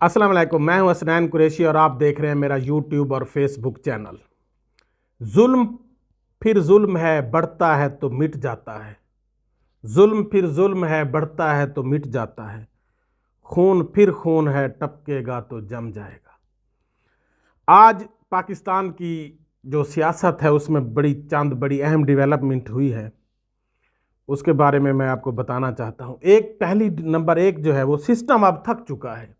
अस्सलाम वालेकुम। मैं हूं हसनैन कुरैशी और आप देख रहे हैं मेरा यूट्यूब और फेसबुक चैनल। जुल्म फिर जुल्म है, बढ़ता है तो मिट जाता है। जुल्म फिर जुल्म है, बढ़ता है तो मिट जाता है। खून फिर खून है, टपकेगा तो जम जाएगा। आज पाकिस्तान की जो सियासत है उसमें बड़ी अहम डेवलपमेंट हुई है, उसके बारे में मैं आपको बताना चाहता हूं। पहली नंबर एक जो है वो सिस्टम अब थक चुका है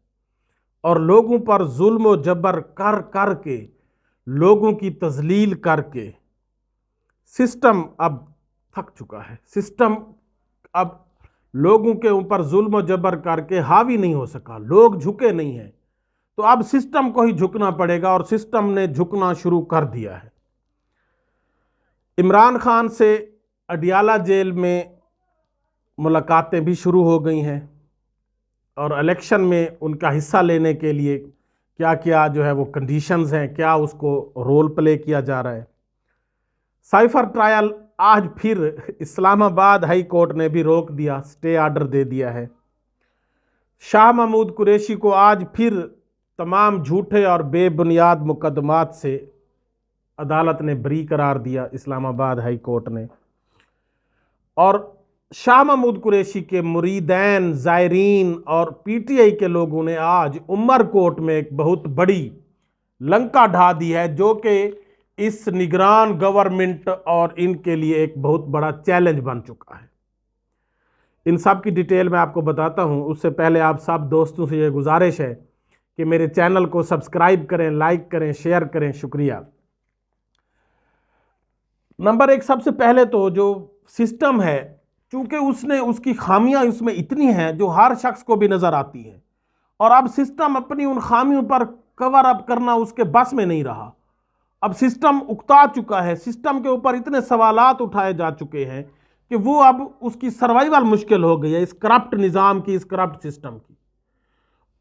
और लोगों पर जुल्म और जबर कर कर के, लोगों की तजलील करके सिस्टम अब थक चुका है। सिस्टम अब लोगों के ऊपर जुल्म और जबर करके हावी नहीं हो सका, लोग झुके नहीं हैं, तो अब सिस्टम को ही झुकना पड़ेगा और सिस्टम ने झुकना शुरू कर दिया है। इमरान खान से अडियाला जेल में मुलाकातें भी शुरू हो गई हैं और इलेक्शन में उनका हिस्सा लेने के लिए क्या क्या जो है वो कंडीशंस हैं, क्या उसको रोल प्ले किया जा रहा है। साइफर ट्रायल आज फिर इस्लामाबाद हाई कोर्ट ने भी रोक दिया, स्टे ऑर्डर दे दिया है। शाह महमूद कुरैशी को आज फिर तमाम झूठे और बेबुनियाद मुकदमात से अदालत ने बरी करार दिया, इस्लामाबाद हाई कोर्ट ने। और शाह महमूद कुरैशी के मुरीदैन, जायरीन और पीटीआई के लोगों ने आज उमरकोट में एक बहुत बड़ी लंका ढा दी है, जो कि इस निगरान गवर्नमेंट और इनके लिए एक बहुत बड़ा चैलेंज बन चुका है। इन सब की डिटेल मैं आपको बताता हूं। उससे पहले आप सब दोस्तों से ये गुजारिश है कि मेरे चैनल को सब्सक्राइब करें, लाइक करें, शेयर करें। शुक्रिया। नंबर एक, सबसे पहले तो जो सिस्टम है, चूंकि उसकी खामियां उसमें इतनी हैं जो हर शख्स को भी नजर आती हैं, और अब सिस्टम अपनी उन खामियों पर कवर अप करना उसके बस में नहीं रहा। अब सिस्टम उकता चुका है, सिस्टम के ऊपर इतने सवालात उठाए जा चुके हैं कि वो अब उसकी सर्वाइवल मुश्किल हो गई है, इस करप्ट निज़ाम की, इस करप्ट सिस्टम की।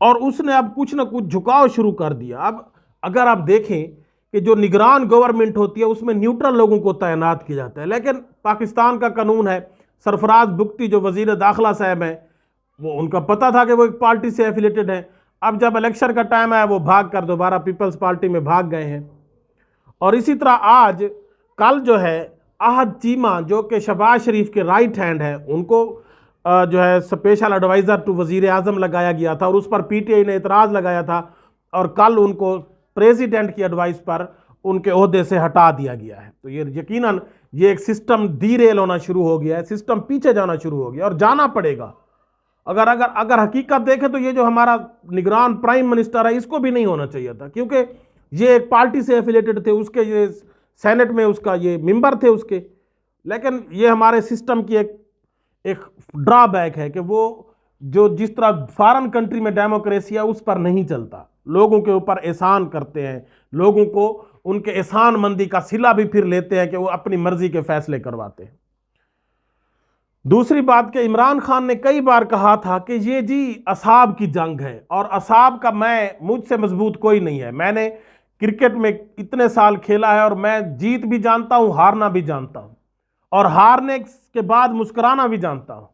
और उसने अब कुछ ना कुछ झुकाव शुरू कर दिया। अब अगर आप देखें कि जो निगरान गवर्नमेंट होती है उसमें न्यूट्रल लोगों को तैनात किया जाता है, लेकिन पाकिस्तान का कानून है, सरफराज बुगटी जो वजीर दाखिला साहब हैं, वो उनका पता था कि वो एक पार्टी से एफिलेटेड है। अब जब इलेक्शन का टाइम आया वो भाग कर दोबारा पीपल्स पार्टी में भाग गए हैं। और इसी तरह आज कल जो है आहद चीमा, जो कि शहबाज शरीफ के राइट हैंड है, उनको जो है स्पेशल एडवाइज़र टू वज़ीर आज़म लगाया गया था और उस पर पीटीआई ने इतराज़ लगाया था, और कल उनको प्रेसिडेंट की एडवाइस पर उनके ओहदे से हटा दिया गया है। तो ये यकीनन ये एक सिस्टम डीरेल होना शुरू हो गया है, सिस्टम पीछे जाना शुरू हो गया और जाना पड़ेगा। अगर अगर अगर हकीकत देखें तो ये जो हमारा निगरान प्राइम मिनिस्टर है, इसको भी नहीं होना चाहिए था, क्योंकि ये एक पार्टी से एफिलेटेड थे, उसके ये सेनेट में उसका ये मेंबर थे उसके। लेकिन ये हमारे सिस्टम की एक एक ड्रॉबैक है कि वो जो जिस तरह फॉरेन कंट्री में डेमोक्रेसी है उस पर नहीं चलता, लोगों के ऊपर एहसान करते हैं, लोगों को उनके एहसान मंदी का सिला भी फिर लेते हैं कि वो अपनी मर्जी के फैसले करवाते हैं। दूसरी बात कि इमरान खान ने कई बार कहा था कि ये जी असाब की जंग है, और असाब का मुझसे मजबूत कोई नहीं है। मैंने क्रिकेट में इतने साल खेला है और मैं जीत भी जानता हूं, हारना भी जानता हूं, और हारने के बाद मुस्कुराना भी जानता हूं।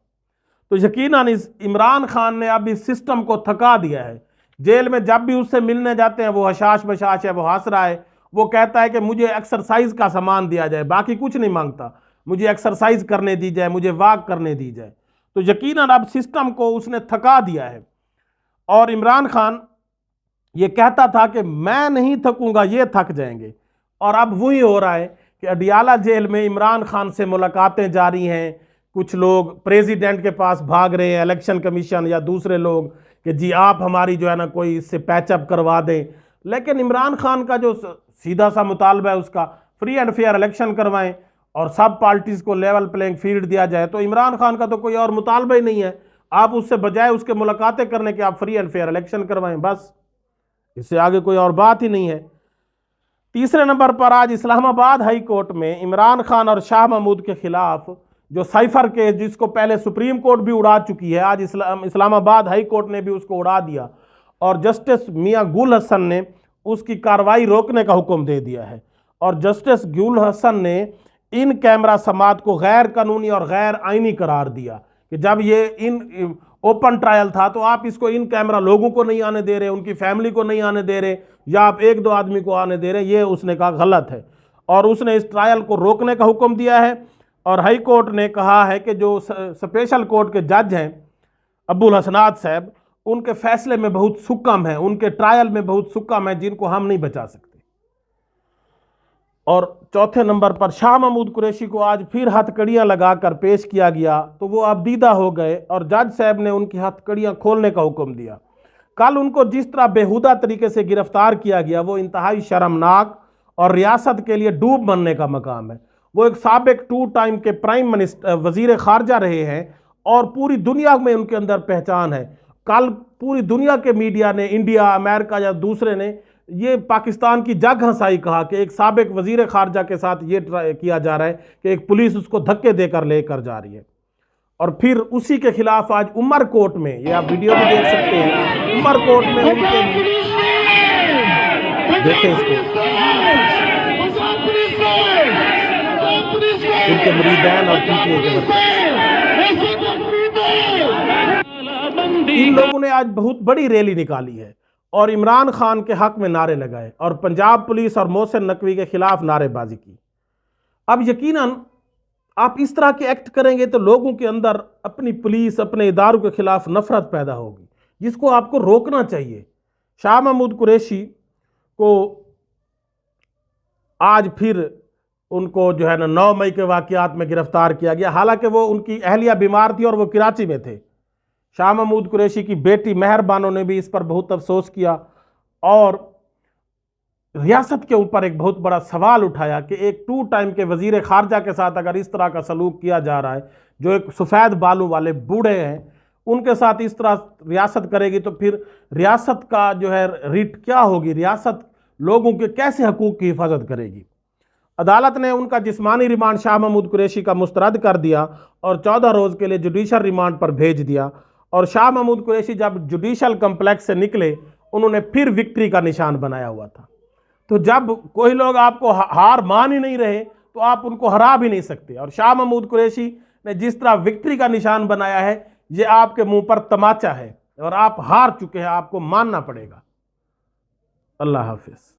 तो यकीनन इस इमरान खान ने अब इस सिस्टम को थका दिया है। जेल में जब भी उससे मिलने जाते हैं वो हशाश बशाश है, वो हंस रहा है, वो कहता है कि मुझे एक्सरसाइज का सामान दिया जाए, बाकी कुछ नहीं मांगता, मुझे एक्सरसाइज करने दी जाए, मुझे वॉक करने दी जाए। तो यकीनन अब सिस्टम को उसने थका दिया है। और इमरान खान ये कहता था कि मैं नहीं थकूंगा, ये थक जाएंगे, और अब वही हो रहा है कि अडियाला जेल में इमरान खान से मुलाकातें जारी हैं। कुछ लोग प्रेसिडेंट के पास भाग रहे हैं, इलेक्शन कमीशन या दूसरे लोग, कि जी आप हमारी जो है ना कोई इससे पैचअप करवा दें। लेकिन इमरान खान का जो सीधा सा मुतालबा है उसका फ्री एंड फेयर इलेक्शन करवाएं और सब पार्टीज को लेवल प्लेइंग फील्ड दिया जाए। तो इमरान खान का तो कोई और मुतालबा ही नहीं है, आप उससे बजाय उसके मुलाकातें करने के आप फ्री एंड फेयर इलेक्शन करवाएं, बस, इससे आगे कोई और बात ही नहीं है। तीसरे नंबर पर आज इस्लामाबाद हाई कोर्ट में इमरान खान और शाह महमूद के खिलाफ जो साइफर केस, जिसको पहले सुप्रीम कोर्ट भी उड़ा चुकी है, आज इस्लामाबाद हाई कोर्ट ने भी उसको उड़ा दिया और जस्टिस मियां गुल हसन ने उसकी कार्रवाई रोकने का हुक्म दे दिया है। और जस्टिस गुल हसन ने इन कैमरा समात को गैर कानूनी और गैर आईनी करार दिया कि जब ये इन ओपन ट्रायल था, तो आप इसको इन कैमरा लोगों को नहीं आने दे रहे, उनकी फैमिली को नहीं आने दे रहे, या आप एक दो आदमी को आने दे रहे, ये उसने कहा गलत है और उसने इस ट्रायल को रोकने का हुक्म दिया है। और हाई कोर्ट ने कहा है कि जो स्पेशल कोर्ट के जज हैं अब्दुल हसनात साहब, उनके फैसले में बहुत सुकम है, उनके ट्रायल में बहुत सुकम है, जिनको हम नहीं बचा सकते। और चौथे नंबर पर शाह महमूद कुरैशी को आज फिर हथकड़ियां लगाकर पेश किया गया, तो वो अबदीदा हो गए और जज साहब ने उनकी हथकड़ियां खोलने का हुक्म दिया। कल उनको जिस तरह बेहुदा तरीके से गिरफ्तार किया गया वो इंतहाई शर्मनाक और रियासत के लिए डूब मरने का मकाम है। वो एक साबिक 2 टाइम के प्राइम मिनिस्टर वजीर खारजा रहे हैं और पूरी दुनिया में उनके अंदर पहचान है। कल पूरी दुनिया के मीडिया ने, इंडिया, अमेरिका या दूसरे ने ये पाकिस्तान की जग हंसाई कहा कि एक साबिक वजीर खारजा के साथ ये किया जा रहा है कि एक पुलिस उसको धक्के देकर लेकर जा रही है। और फिर उसी के खिलाफ आज उमर कोर्ट में, ये आप वीडियो भी देख सकते हैं, उमर कोर्ट में उनके, देखें इसको, उनके मुरीदान और पीटीए के इन लोगों ने आज बहुत बड़ी रैली निकाली है और इमरान खान के हक में नारे लगाए और पंजाब पुलिस और मोहसिन नकवी के खिलाफ नारेबाजी की। अब यकीनन आप इस तरह के एक्ट करेंगे तो लोगों के अंदर अपनी पुलिस, अपने इदारों के खिलाफ नफरत पैदा होगी, जिसको आपको रोकना चाहिए। शाह महमूद कुरैशी को आज फिर उनको जो है ना 9 मई के वाक़यात में गिरफ्तार किया गया। हालांकि वो, उनकी अहलिया बीमार थी और वो कराची में थे। शाह महमूद कुरैशी की बेटी मेहर बानो ने भी इस पर बहुत अफसोस किया और रियासत के ऊपर एक बहुत बड़ा सवाल उठाया कि एक 2 टाइम के वजीर खारजा के साथ अगर इस तरह का सलूक किया जा रहा है, जो एक सफ़ेद बालों वाले बूढ़े हैं, उनके साथ इस तरह रियासत करेगी तो फिर रियासत का जो है रीट क्या होगी, रियासत लोगों के कैसे हकूक़ की हिफाजत करेगी। अदालत ने उनका जिस्मानी रिमांड शाह महमूद कुरैशी का मुस्तरद कर दिया और 14 रोज़ के लिए जुडिशल रिमांड पर भेज दिया। और शाह महमूद कुरैशी जब जुडिशल कम्प्लेक्स से निकले, उन्होंने फिर विक्ट्री का निशान बनाया हुआ था। तो जब कोई लोग आपको हार मान ही नहीं रहे तो आप उनको हरा भी नहीं सकते। और शाह महमूद कुरैशी ने जिस तरह विक्ट्री का निशान बनाया है, ये आपके मुंह पर तमाचा है और आप हार चुके हैं, आपको मानना पड़ेगा। अल्लाह हाफिज़।